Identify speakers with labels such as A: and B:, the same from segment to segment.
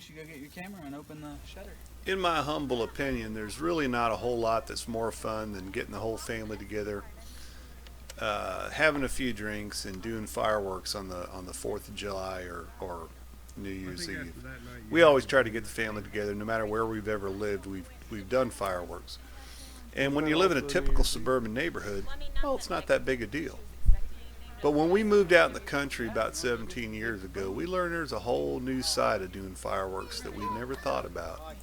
A: should go get your camera and open the shutter.
B: In my humble opinion, there's really not a whole lot that's more fun than getting the whole family together, having a few drinks, and doing fireworks on the 4th of July or New Year's Eve. We always try to get the family together, no matter where we've ever lived. We've done fireworks, and when you live in a typical suburban neighborhood, well, it's not that big a deal. But when we moved out in the country about 17 years ago, we learned there's a whole new side of doing fireworks that we never thought about.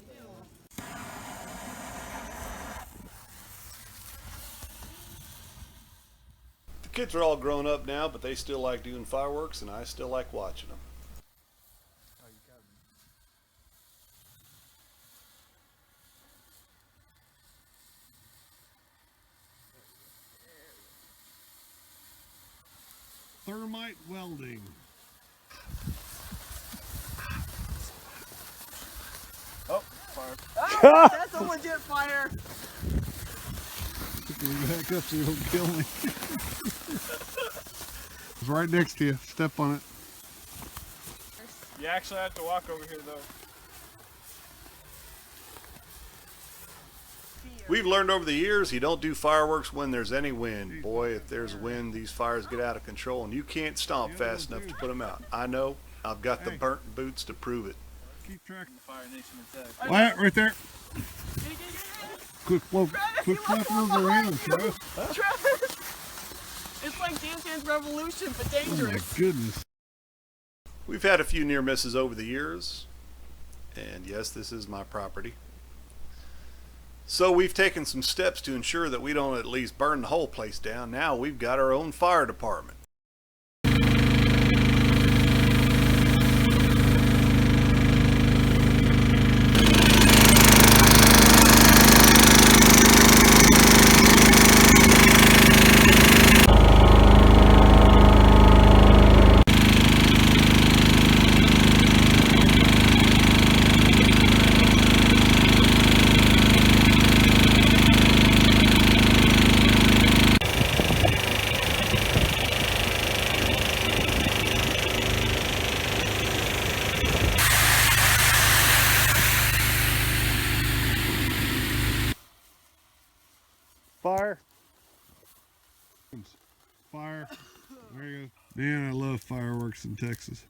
B: The kids are all grown up now, but they still like doing fireworks, and I still like watching them.
C: Thermite welding.
A: Oh, fire. Oh, that's a legit fire.
C: Back up so you don't kill me. It's right next to you. Step on it.
A: You actually have to walk over here, though.
B: We've learned over the years you don't do fireworks when there's any wind. Boy, if there's wind, these fires get out of control, and you can't stomp fast enough to put them out. I know. I've got the burnt boots to prove it.
C: Keep track.
A: Fire Nation attack.
C: Wyatt, right there. Quick flap those around, Travis.
A: Travis! It's like Dance Dance Revolution, but
C: Oh my
A: dangerous.
C: goodness.
B: We've had a few near misses over the years, and yes, this is my property. So we've taken some steps to ensure that we don't at least burn the whole place down. Now we've got our own fire department.
C: Fire. Fire. There you go. Man, I love fireworks in Texas.